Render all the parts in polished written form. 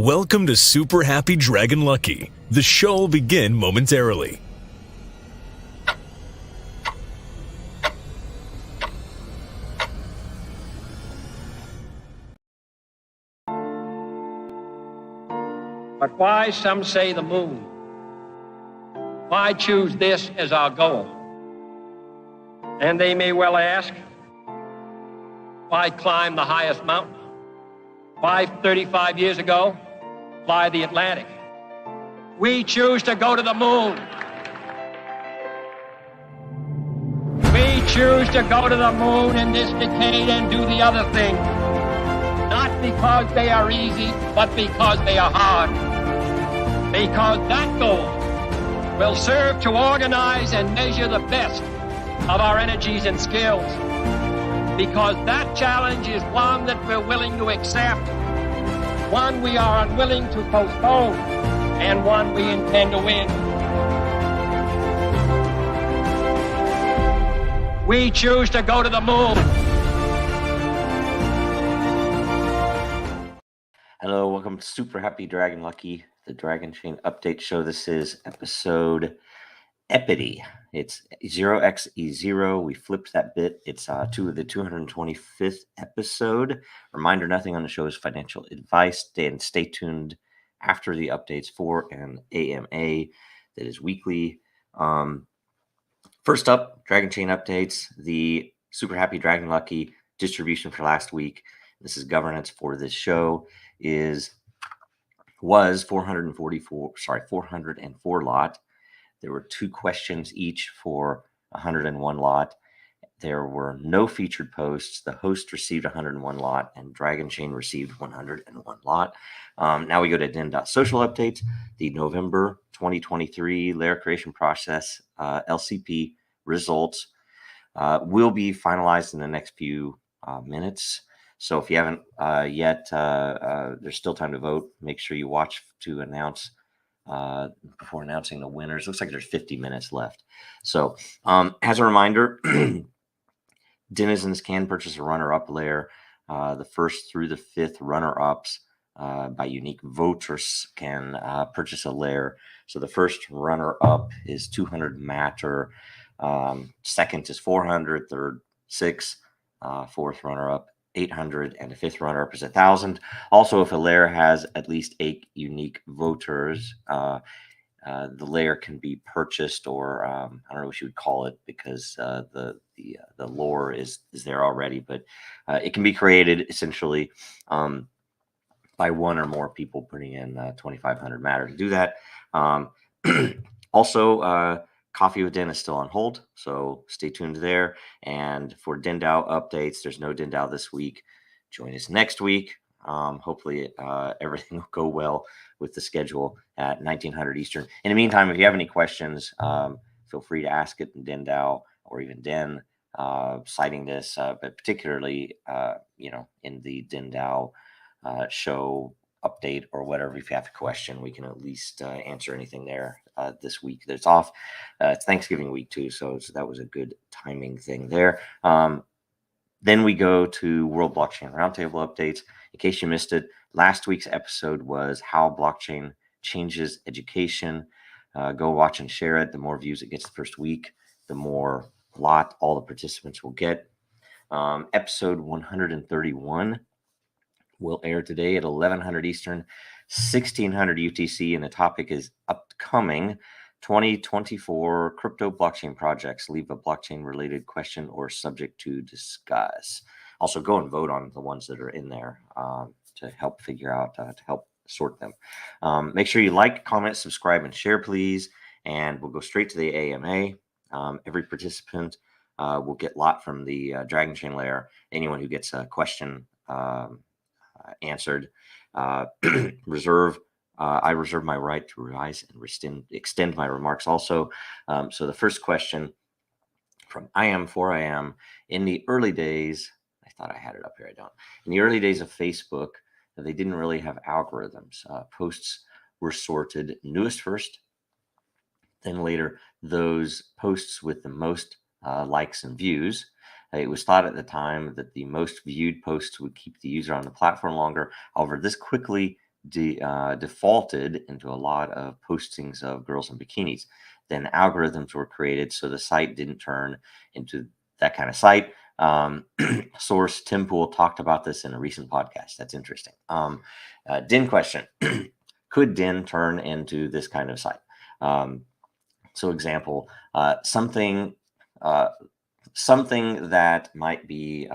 Welcome to Super Happy Dragon Lucky. The show will begin momentarily. But why, some say, the moon? Why choose this as our goal? And they may well ask, why climb the highest mountain? Why, 35 years ago, fly the Atlantic? We choose to go to the moon. We choose to go to the moon in this decade and do the other thing. Not because they are easy, but because they are hard. Because that goal will serve to organize and measure the best of our energies and skills. Because that challenge is one that we're willing to accept, one we are unwilling to postpone, and one we intend to win. We choose to go to the moon. Hello, welcome to Super Happy Dragon Lucky, the Dragonchain update show. This is episode Epity. It's 0xe0. We flipped that bit. It's the 225th episode. Reminder, nothing on the show is financial advice. And stay tuned after the updates for an AMA that is weekly. First up, Dragonchain updates. The Super Happy Dragon Lucky distribution for last week. This is governance for this show. Was 404 lot. There were 2 questions each for 101 lot. There were no featured posts. The host received 101 lot, and Dragonchain received 101 lot. Now we go to Den.Social updates. The November 2023 layer creation process LCP results will be finalized in the next few minutes. So if you haven't yet, there's still time to vote. Make sure you watch to announce before announcing the winners. Looks like there's 50 minutes left. So as a reminder, denizens can purchase a runner-up layer. The first through the 5th runner-ups by unique voters can purchase a layer. So the first runner-up is 200 matter. Second is 400. Third, 6. Fourth runner-up, 800, and the 5th runner-up is 1,000. Also, if a layer has at least 8 unique voters, the layer can be purchased, or I don't know what you would call it, because the lore is there already, but it can be created essentially by one or more people putting in 2,500 matter to do that. Also, Coffee with Den is still on hold, so stay tuned there. And for DenDAO updates, there's no DenDAO this week. Join us next week. Hopefully everything will go well with the schedule at 1900 Eastern. In the meantime, if you have any questions, feel free to ask it in DenDAO or even Den, citing this, but particularly, in the DenDAO show update or whatever. If you have a question, we can at least answer anything there this week that's off. It's Thanksgiving week too, so that was a good timing thing there. Then we go to World Blockchain Roundtable updates. In case you missed it, last week's episode was how blockchain changes education. Go watch and share it. The more views it gets the first week, the more lot all the participants will get. Episode 131 will air today at 1100 Eastern, 1600 UTC, and the topic is upcoming 2024 crypto blockchain projects. Leave a blockchain related question or subject to discuss. Also, go and vote on the ones that are in there to help figure out, to help sort them. Make sure you like, comment, subscribe, and share, please. And we'll go straight to the AMA. Every participant will get lot from the Dragonchain layer. Anyone who gets a question answered, I reserve my right to revise and extend my remarks also. So the first question from I am. In the early days, I thought I had it up here, I don't. In the early days of Facebook, they didn't really have algorithms. Posts were sorted newest first, then later those posts with the most likes and views. It was thought at the time that the most viewed posts would keep the user on the platform longer. However, this quickly defaulted into a lot of postings of girls in bikinis. Then algorithms were created so the site didn't turn into that kind of site. Source Tim Pool talked about this in a recent podcast. That's interesting. Den question. Could Den turn into this kind of site? So example, something that might be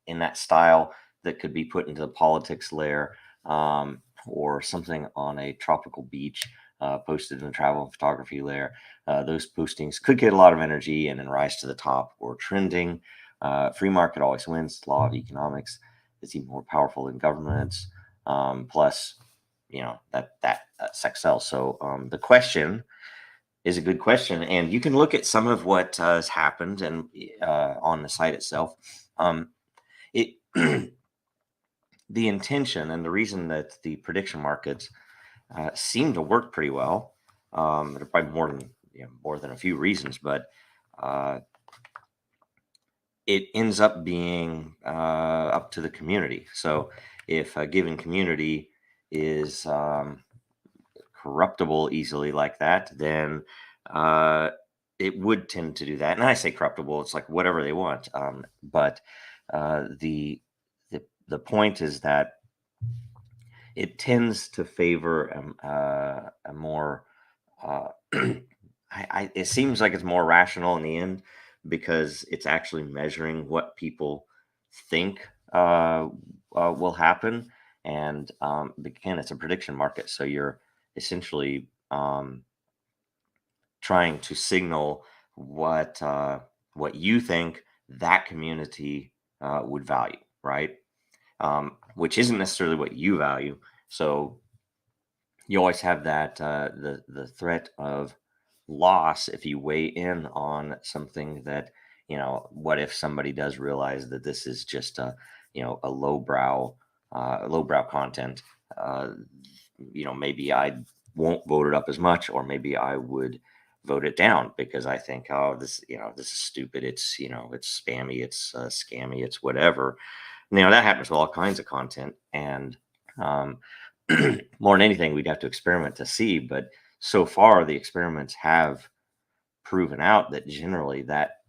in that style that could be put into the politics layer, or something on a tropical beach posted in the travel and photography layer. Those postings could get a lot of energy and then rise to the top or trending. Free market always wins. Law of economics is even more powerful than governments. Plus, that sex sells. So the question is a good question, and you can look at some of what has happened and on the site itself. It the intention and the reason that the prediction markets seem to work pretty well. There are probably more than a few reasons, but it ends up being up to the community. So if a given community is corruptible easily like that, then it would tend to do that. And I say corruptible, it's like whatever they want. But the point is that it tends to favor a more it seems like it's more rational in the end, because it's actually measuring what people think will happen. And again, it's a prediction market, so you're essentially trying to signal what you think that community would value, right? Which isn't necessarily what you value. So you always have that the threat of loss if you weigh in on something that, what if somebody does realize that this is just a lowbrow content. Maybe I won't vote it up as much, or maybe I would vote it down because I think, oh, this is stupid. It's it's spammy, it's scammy, it's whatever. That happens with all kinds of content, and more than anything, we'd have to experiment to see. But so far, the experiments have proven out that generally that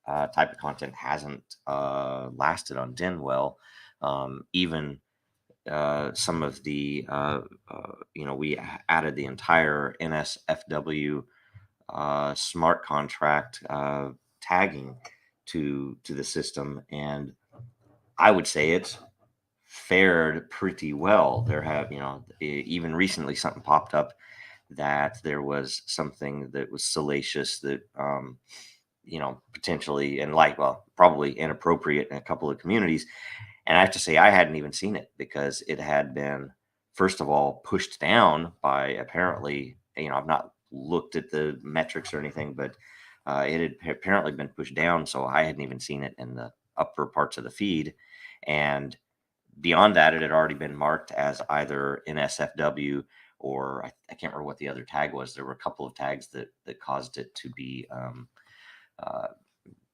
type of content hasn't lasted on Den well. Even some of the, we added the entire NSFW smart contract tagging to the system, and I would say it's fared pretty well. There have, even recently something popped up that there was something that was salacious that, potentially, and probably inappropriate in a couple of communities. And I have to say, I hadn't even seen it because it had been, first of all, pushed down by, apparently, I've not looked at the metrics or anything, but it had apparently been pushed down. So I hadn't even seen it in the upper parts of the feed. And beyond that, it had already been marked as either NSFW or I can't remember what the other tag was. There were a couple of tags that caused it to be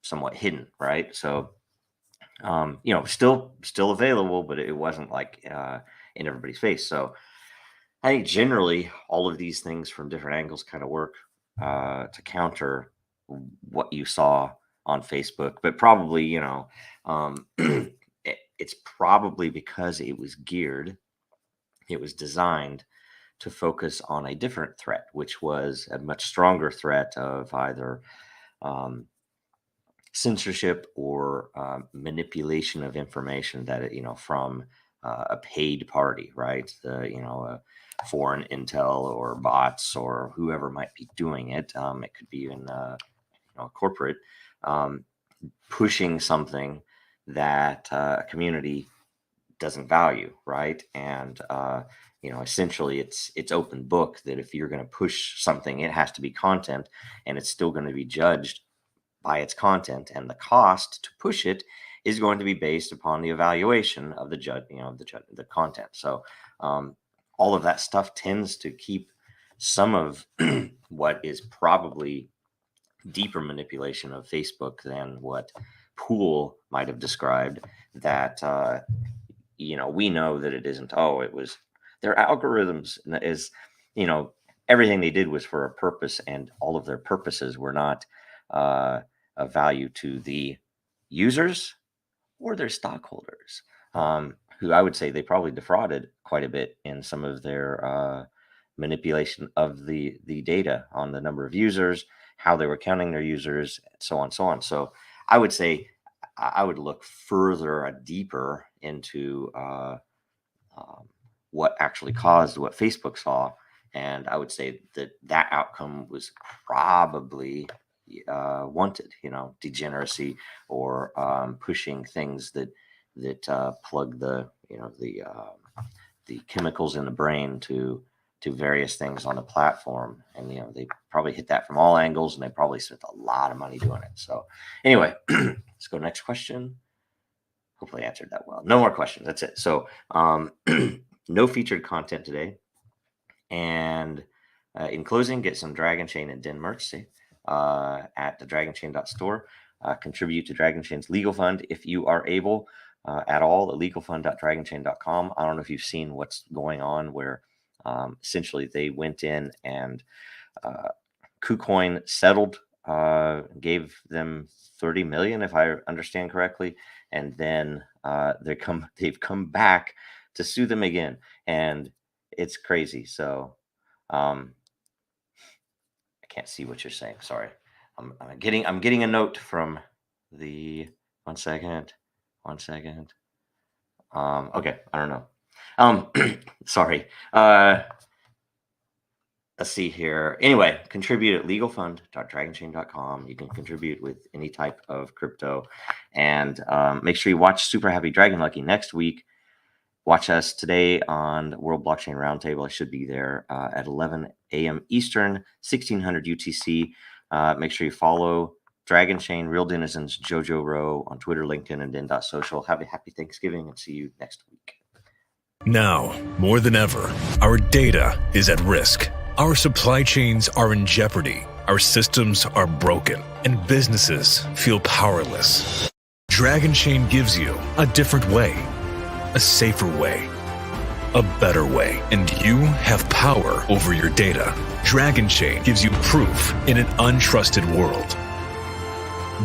somewhat hidden, right? So, still available, but it wasn't like in everybody's face. So I think generally all of these things from different angles kind of work to counter what you saw on Facebook, but probably, it's probably because it was designed to focus on a different threat, which was a much stronger threat of either censorship or manipulation of information that, from a paid party, right? Foreign intel or bots or whoever might be doing it. It could be even corporate pushing something that a community doesn't value, right? And essentially it's open book that if you're going to push something, it has to be content, and it's still going to be judged by its content, and the cost to push it is going to be based upon the evaluation of the content. So all of that stuff tends to keep some of what is probably deeper manipulation of Facebook than what Poole might have described, that we know that it isn't. Oh, it was their algorithms is, everything they did was for a purpose, and all of their purposes were not of value to the users or their stockholders, who I would say they probably defrauded quite a bit in some of their manipulation of the data on the number of users, how they were counting their users, so on, so on. So I would say I would look further, deeper into what actually caused what Facebook saw. And I would say that outcome was probably wanted, degeneracy, or pushing things that plug the chemicals in the brain to various things on the platform. And they probably hit that from all angles, and they probably spent a lot of money doing it. So anyway, let's go next question. Hopefully I answered that well. No more questions. That's it. So no featured content today. And in closing, get some Dragonchain and Den merch at the Dragonchain.store. Contribute to Dragonchain's legal fund if you are able at all, legalfund.dragonchain.com. I don't know if you've seen what's going on, where essentially they went in and KuCoin settled, gave them 30 million, if I understand correctly, and then they've come back to sue them again, and it's crazy. So I can't see what you're saying. Sorry, I'm getting a note from the one second. Okay, I don't know. Sorry. Let's see here. Anyway, contribute at legalfund.dragonchain.com. You can contribute with any type of crypto, and make sure you watch Super Happy Dragon Lucky next week. Watch us today on World Blockchain Roundtable. I should be there at 11 a.m. Eastern, 1600 UTC. Make sure you follow Dragonchain, Real Denizens, Jojo Row on Twitter, LinkedIn, and Den.Social. Have a happy Thanksgiving, and see you next week. Now, more than ever, our data is at risk. Our supply chains are in jeopardy. Our systems are broken, and businesses feel powerless. Dragonchain gives you a different way, a safer way, a better way, and you have power over your data. Dragonchain gives you proof in an untrusted world.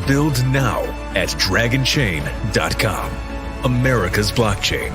Build now at dragonchain.com. America's blockchain.